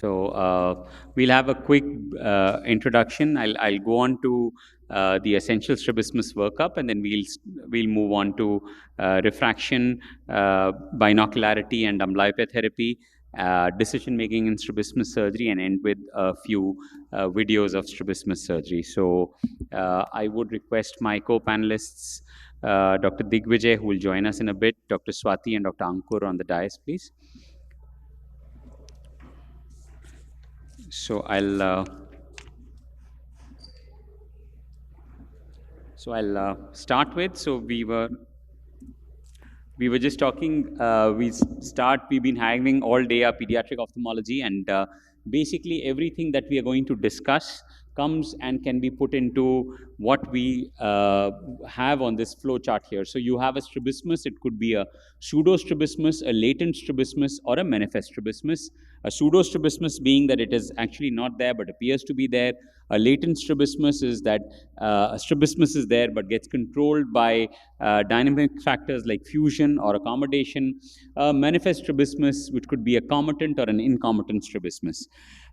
We'll have a quick introduction. I'll go on to the essential strabismus workup, and then we'll move on to refraction, binocularity, and amblyopia therapy, decision making in strabismus surgery, and end with a few videos of strabismus surgery. I would request my co-panelists, Dr. Digvijay, who will join us in a bit, Dr. Swati, and Dr. Ankur on the dais, please. So I'll start with. So we were just talking. We've been having all day our pediatric ophthalmology, and basically everything that we are going to discuss comes and can be put into what we have on this flow chart here. So you have a strabismus. It could be a pseudostrabismus, a latent strabismus, or a manifest strabismus. A pseudostrabismus being that it is actually not there but appears to be there. A latent strabismus is that a strabismus is there but gets controlled by dynamic factors like fusion or accommodation. Manifest strabismus, which could be a comitant or an incomitant strabismus.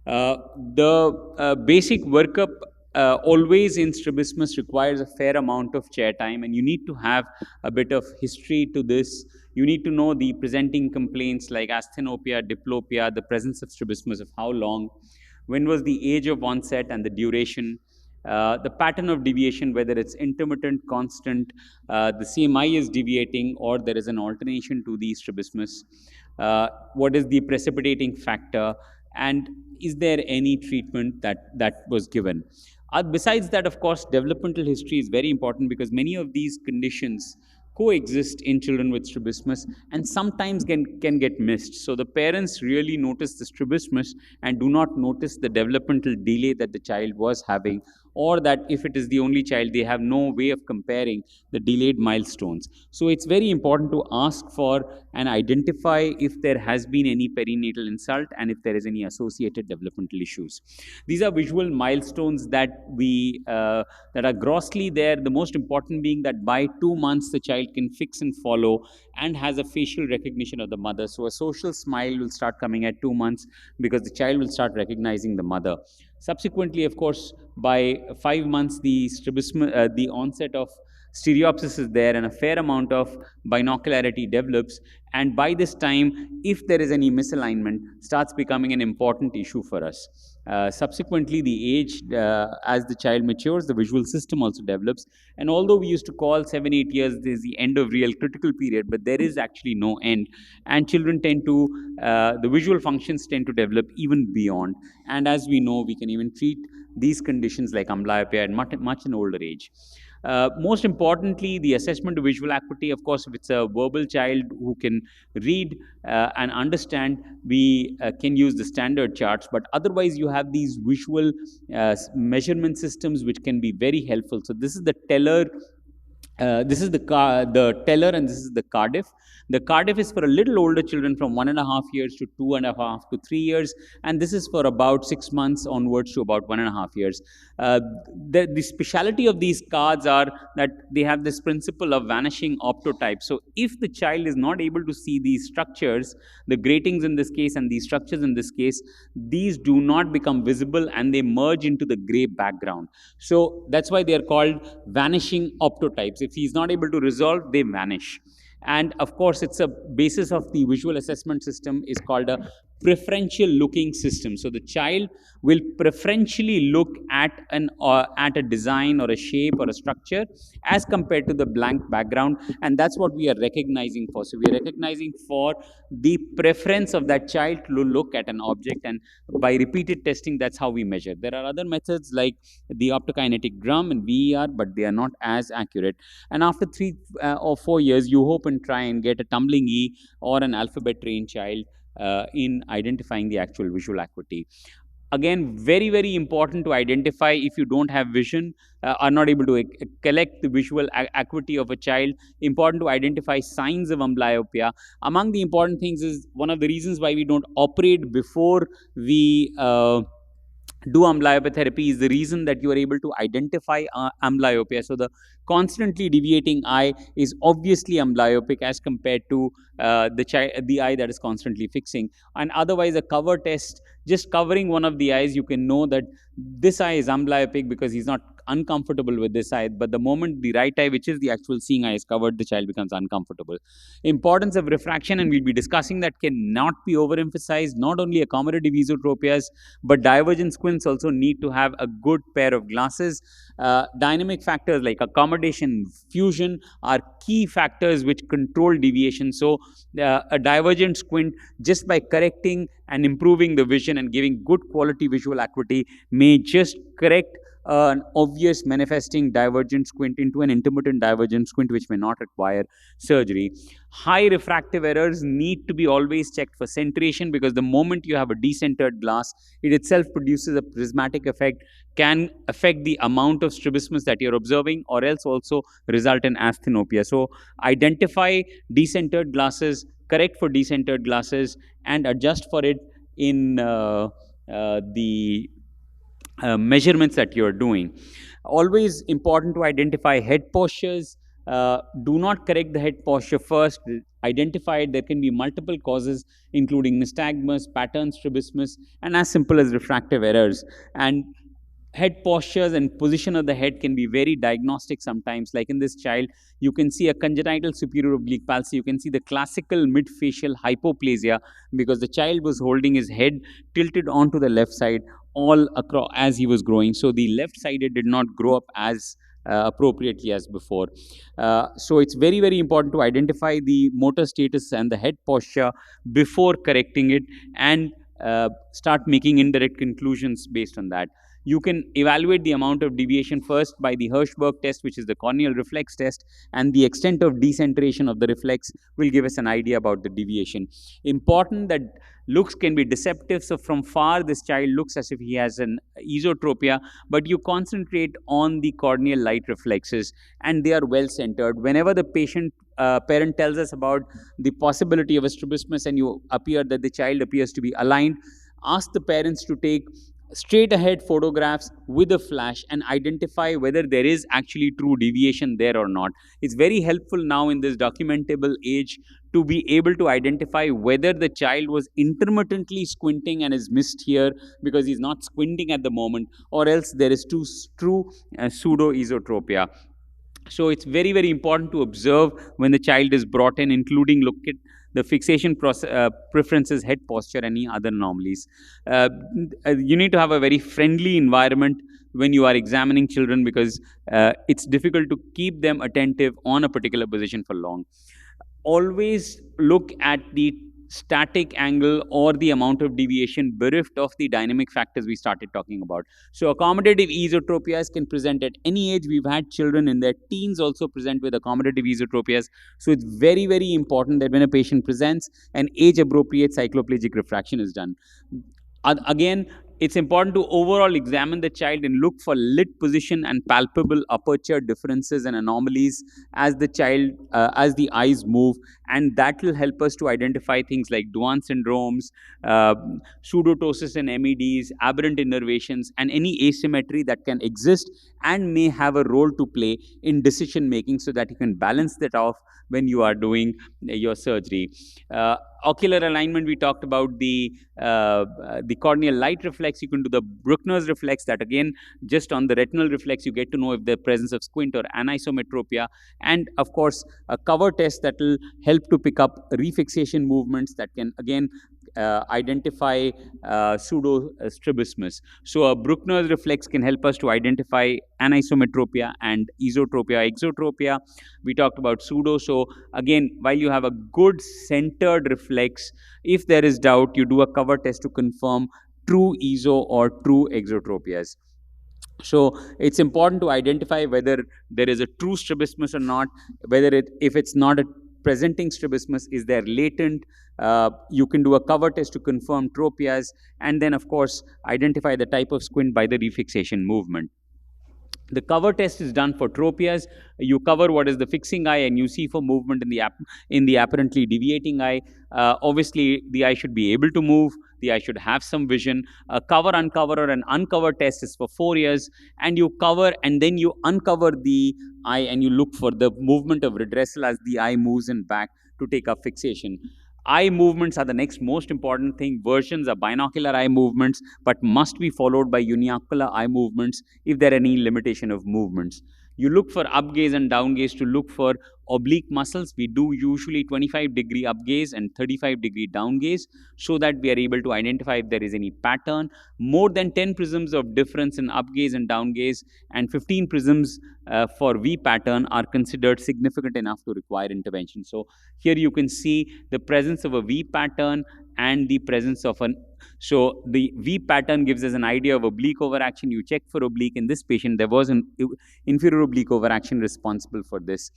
The basic workup always in strabismus requires a fair amount of chair time, and you need to have a bit of history to this. You need to know the presenting complaints like asthenopia, diplopia, the presence of strabismus of how long, when was the age of onset and the duration, the pattern of deviation, whether it's intermittent, constant, the CMI is deviating, or there is an alternation to the strabismus. What is the precipitating factor, and is there any treatment that was given? Besides that, of course, developmental history is very important because many of these conditions coexist in children with strabismus and sometimes can get missed. So the parents really notice the strabismus and do not notice the developmental delay that the child was having, or that if it is the only child, they have no way of comparing the delayed milestones. So it's very important to ask for and identify if there has been any perinatal insult and if there is any associated developmental issues. These are visual milestones that that are grossly there. The most important being that by 2 months the child can fix and follow and has a facial recognition of the mother. So a social smile will start coming at 2 months because the child will start recognizing the mother. Subsequently, of course, by 5 months, the onset of stereopsis is there and a fair amount of binocularity develops. And by this time, if there is any misalignment, starts becoming an important issue for us. Subsequently, the age, as the child matures, the visual system also develops. And although we used to call 7-8 years is the end of real critical period, but there is actually no end. And children tend to, the visual functions tend to develop even beyond. And as we know, we can even treat these conditions like amblyopia at much in older age. Most importantly, the assessment of visual acuity, of course, if it's a verbal child who can read and understand, we can use the standard charts, but otherwise you have these visual measurement systems which can be very helpful. So this is the teller. This is the teller, and this is the Cardiff. The Cardiff is for a little older children from 1.5 years to 2.5 to 3 years, and this is for about 6 months onwards to about 1.5 years. The speciality of these cards are that they have this principle of vanishing optotype. So if the child is not able to see these structures, the gratings in this case and these structures in this case, these do not become visible and they merge into the gray background. So that's why they are called vanishing optotypes. If he is not able to resolve, they vanish. And of course, it's a basis of the visual assessment system is called a preferential looking system. So the child will preferentially look at a design or a shape or a structure as compared to the blank background, and that's what we are recognizing for. So we are recognizing for the preference of that child to look at an object, and by repeated testing, that's how we measure. There are other methods like the optokinetic drum and VER, but they are not as accurate. And after 3 or 4 years, you hope and try and get a tumbling E or an alphabet trained child in identifying the actual visual acuity. Again, very, very important to identify if you don't have vision, are not able to collect the visual acuity of a child. Important to identify signs of amblyopia. Among the important things is one of the reasons why we don't operate before we do amblyopia is the reason that you are able to identify amblyopia. So the constantly deviating eye is obviously amblyopic as compared to the eye that is constantly fixing. And otherwise, a cover test, just covering one of the eyes, you can know that this eye is amblyopic because he's not uncomfortable with this eye. But the moment the right eye, which is the actual seeing eye, is covered, the child becomes uncomfortable. Importance of refraction, and we'll be discussing that, cannot be overemphasized. Not only accommodative esotropias, but divergent squints also need to have a good pair of glasses. Dynamic factors like accommodation, fusion are key factors which control deviation. So a divergent squint, just by correcting and improving the vision and giving good quality visual acuity, may just correct an obvious manifesting divergent squint into an intermittent divergent squint, which may not require surgery. High refractive errors need to be always checked for centration, because the moment you have a decentered glass, it itself produces a prismatic effect, can affect the amount of strabismus that you're observing, or else also result in asthenopia. So identify decentered glasses, correct for decentered glasses, and adjust for it in the measurements that you're doing. Always important to identify head postures. Do not correct the head posture first. Identify it. There can be multiple causes, including nystagmus, pattern strabismus, and as simple as refractive errors. And head postures and position of the head can be very diagnostic sometimes. Like in this child, you can see a congenital superior oblique palsy. You can see the classical mid-facial hypoplasia, because the child was holding his head tilted onto the left side all across as he was growing. So the left-sided did not grow up as appropriately as before. So it's very, very important to identify the motor status and the head posture before correcting it, and start making indirect conclusions based on that. You can evaluate the amount of deviation first by the Hirschberg test, which is the corneal reflex test, and the extent of decentration of the reflex will give us an idea about the deviation. Important that looks can be deceptive. So from far, this child looks as if he has an esotropia, but you concentrate on the corneal light reflexes, and they are well centered. Whenever the parent tells us about the possibility of a strabismus, and you appear that the child appears to be aligned, ask the parents to take straight ahead photographs with a flash and identify whether there is actually true deviation there or not. It's very helpful now in this documentable age to be able to identify whether the child was intermittently squinting and is missed here because he's not squinting at the moment, or else there is true pseudo-esotropia. So it's very, very important to observe when the child is brought in, including look at the fixation preferences, head posture, any other anomalies. You need to have a very friendly environment when you are examining children, because it's difficult to keep them attentive on a particular position for long. Always look at the static angle or the amount of deviation bereft of the dynamic factors we started talking about. So accommodative esotropias can present at any age. We've had children in their teens also present with accommodative esotropias. So it's very, very important that when a patient presents, an age-appropriate cycloplegic refraction is done. Again, it's important to overall examine the child and look for lid position and palpable aperture differences and anomalies as the child, as the eyes move, and that will help us to identify things like Duane syndromes, pseudotosis in MEDs, aberrant innervations, and any asymmetry that can exist and may have a role to play in decision making, so that you can balance that off when you are doing your surgery. Ocular alignment, we talked about the corneal light reflex. You can do the Bruckner's reflex, that again, just on the retinal reflex, you get to know if the presence of squint or anisometropia. And of course, a cover test that will help to pick up refixation movements that can again identify pseudo strabismus. So a Bruckner's reflex can help us to identify anisometropia and esotropia, exotropia. We talked about pseudo. So again, while you have a good centered reflex, if there is doubt, you do a cover test to confirm true ESO or true exotropias. So it's important to identify whether there is a true strabismus or not, whether if it's not a presenting strabismus, is there latent. You can do a cover test to confirm tropias, and then of course identify the type of squint by the refixation movement. The cover test is done for tropias. You cover what is the fixing eye, and you see for movement in the apparently deviating eye. Obviously, the eye should be able to move. The eye should have some vision. A cover, uncover, or an uncover test is for 4 years, and you cover and then you uncover the eye and you look for the movement of redressal as the eye moves in back to take up fixation. Eye movements are the next most important thing. Versions are binocular eye movements, but must be followed by uniocular eye movements if there are any limitation of movements. You look for up gaze and down gaze to look for oblique muscles. We do usually 25-degree up gaze and 35-degree down gaze so that we are able to identify if there is any pattern. More than 10 prisms of difference in up gaze and down gaze and 15 prisms for V pattern are considered significant enough to require intervention. So here you can see the presence of a V pattern and the presence of an, so the V pattern gives us an idea of oblique overaction. You check for oblique. In this patient, there was an inferior oblique overaction responsible for this.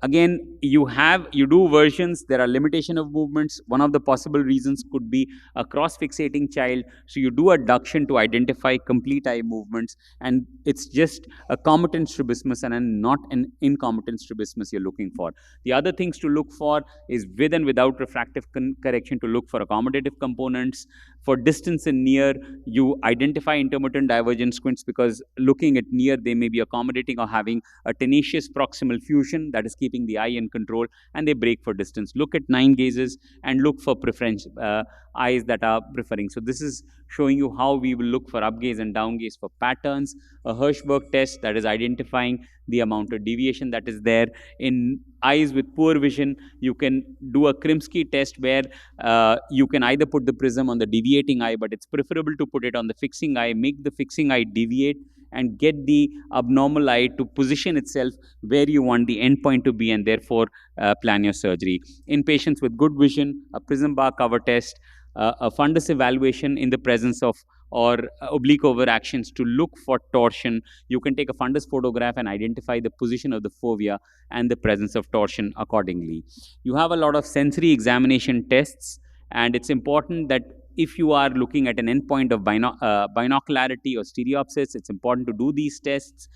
Again, you do versions. There are limitation of movements. One of the possible reasons could be a cross-fixating child. So you do adduction to identify complete eye movements, and it's just a comitant strabismus and not an incomitant strabismus you're looking for. The other things to look for is with and without refractive correction to look for accommodative components. For distance and near, you identify intermittent divergent squints because looking at near, they may be accommodating or having a tenacious proximal fusion that is keeping the eye in control, and they break for distance. Look at 9 gazes and look for preference eyes that are preferring. So this is showing you how we will look for up gaze and down gaze for patterns. A Hirschberg test that is identifying the amount of deviation that is there. In eyes with poor vision, you can do a Krimsky test where you can either put the prism on the deviating eye, but it's preferable to put it on the fixing eye, make the fixing eye deviate, and get the abnormal eye to position itself where you want the endpoint to be, and therefore plan your surgery. In patients with good vision, a prism bar cover test, a fundus evaluation in the presence of or oblique overactions to look for torsion. You can take a fundus photograph and identify the position of the fovea and the presence of torsion accordingly. You have a lot of sensory examination tests, and it's important that if you are looking at an endpoint of binocularity or stereopsis, it's important to do these tests.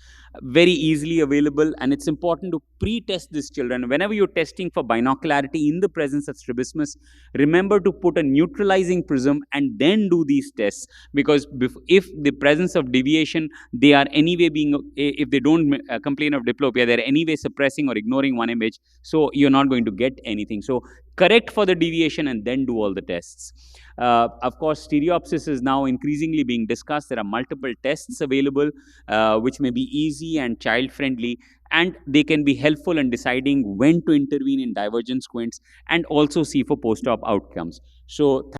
Very easily available, and it's important to pre-test these children. Whenever you're testing for binocularity in the presence of strabismus, remember to put a neutralizing prism and then do these tests, because if the presence of deviation, they are anyway being, if they don't complain of diplopia, they're anyway suppressing or ignoring one image, so you're not going to get anything. So correct for the deviation and then do all the tests. Of course, stereopsis is now increasingly being discussed. There are multiple tests available which may be easy and child-friendly, and they can be helpful in deciding when to intervene in divergent squints and also see for post-op outcomes. So